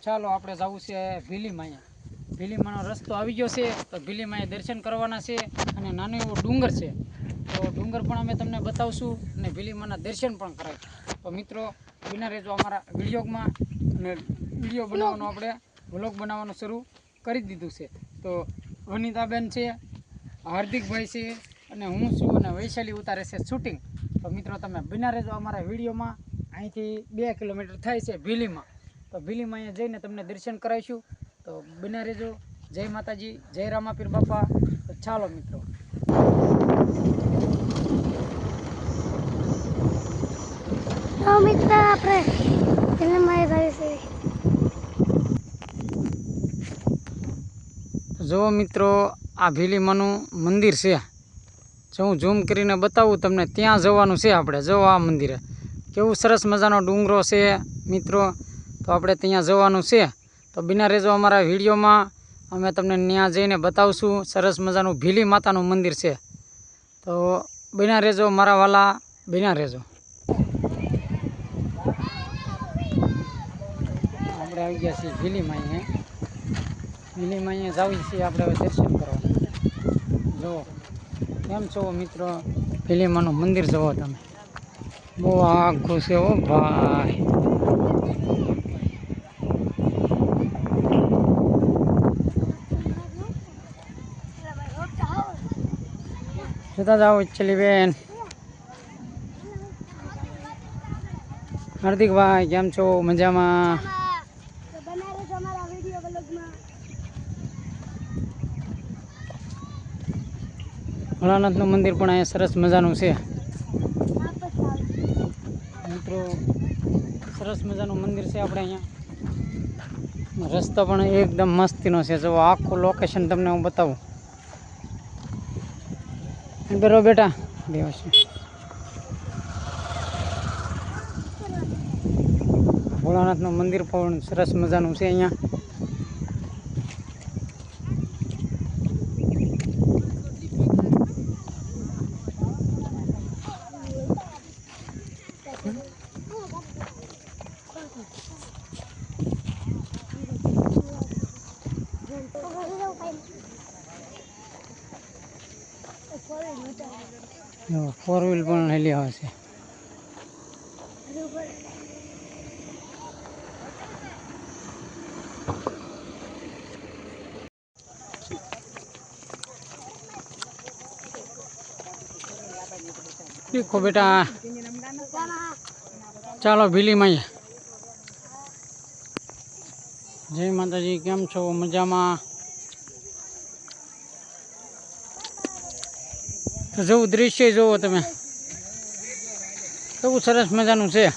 ચાલો આપણે જવું છે ભીલીમાં. ભીલીમાંનો રસ્તો આવી ગયો છે તો ભીલીમાં દર્શન કરવાના છે અને નાનો એવો ડુંગર છે તો ડુંગર પણ અમે તમને બતાવશું અને ભીલીમાંના દર્શન પણ કરાવીશું. તો મિત્રો બિના રહેજો અમારા વિડીયોમાં અને વિડીયો બનાવવાનો આપણે વ્લોગ બનાવવાનું શરૂ કરી દીધું છે. તો વનિતાબેન છે, હાર્દિકભાઈ છે અને હું છું અને વૈશાલી ઉતારે છે શૂટિંગ. તો મિત્રો તમે બિના રહેજો અમારા વિડીયોમાં. અહીંથી 2 કિલોમીટર થાય છે ભીલીમાં. તો ભીલીમાં અહીંયા જઈને તમને દર્શન કરાવીશું. તો બિના રહેજો. જય માતાજી, જય રામાપીર બાપા. તો ચાલો મિત્રો. મિત્ર આપણે ભીલીમાં જાય છે. જો મિત્રો આ ભીલીમાનું મંદિર છે. જો હું ઝૂમ કરીને બતાવું તમને, ત્યાં જવાનું છે આપણે. જો આ મંદિરે કેવું સરસ મજાનો ડુંગરો છે મિત્રો. તો આપણે ત્યાં જવાનું છે. તો બિના રહેજો અમારા વિડીયોમાં. અમે તમને ત્યાં જઈને બતાવશું. સરસ મજાનું ભીલી માતાનું મંદિર છે. તો બિના રહેજો મારા વાલા, બિના રહેજો. આપણે આવી ગયા છીએ ભીલીમાં. ભીલીમાં અહીંયા જઈએ છીએ આપણે હવે દર્શન કરવા. જુઓ કેમ છો મિત્રો, ભીલીમાનું મંદિર જુઓ તમે. બહુ આખું છે હો ભાઈ. જતા જાઓ ચલી બેન. હાર્દિકભાઈ કેમ છો? મજામાં? ભોળાનાથનું મંદિર પણ અહીંયા સરસ મજાનું છે મિત્રો. સરસ મજાનું મંદિર છે આપણે અહીંયા. રસ્તો પણ એકદમ મસ્તીનો છે. જો આખું લોકેશન તમને હું બતાવું. બેરો બેટા દેવા છે. ભોળાનાથનું મંદિર પણ સરસ મજાનું છે અહીંયા. ફોર વ્હીલ પણ હેલી આવે છે. દેખો બેટા, ચાલો ભીલીમાં. જય માતાજી, કેમ છો? મજામાં? તો જેવું દૃશ્ય જુઓ તમે, કેવું સરસ મજાનું છે.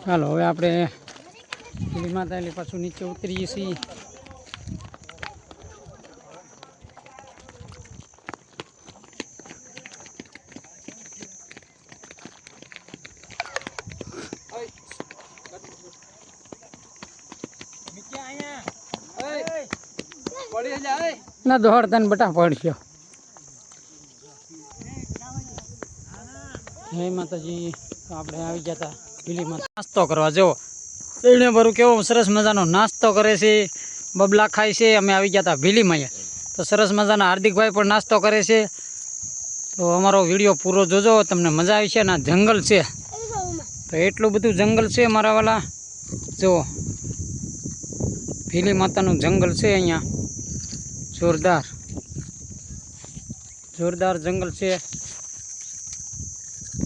ચાલો હવે આપણે માતા એટલે પાછું નીચે ઉતરીએ છીએ. ના દોડતા ને બટા પડ્યો. જય માતાજી. આપણે આવી ગયા હતા ભીલીમાં નાસ્તો કરવા. જો એને ભરું કેવો સરસ મજાનો નાસ્તો કરે છે, બબલા ખાય છે. અમે આવી ગયા હતા ભીલીમાં. તો સરસ મજાના હાર્દિકભાઈ પણ નાસ્તો કરે છે. તો અમારો વિડીયો પૂરો જોજો, તમને મજા આવી છે. અને જંગલ છે તો એટલું બધું જંગલ છે મારા વાલા. જો ભીલી માતાનું જંગલ છે અહીંયા. જોરદાર જોરદાર જંગલ છે.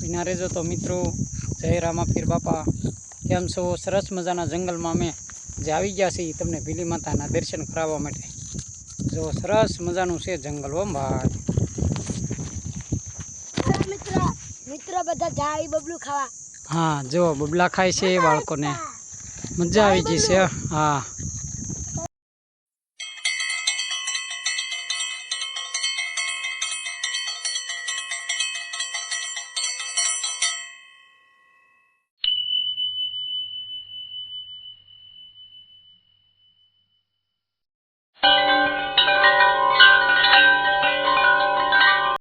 બિના રહેજો. તો મિત્રો જય રામાપીર બાપા, કેમ છો? સરસ મજાના જંગલમાં અમે જે આવી ગયા છીએ તમને ભીલી માતાના દર્શન કરાવવા માટે. જો સરસ મજાનું છે જંગલ હો ભાઈ. મિત્રો બધા જાય બબલું ખાવા. હા જો બબલા ખાય છે બાળકોને, મજા આવી ગઈ છે. હા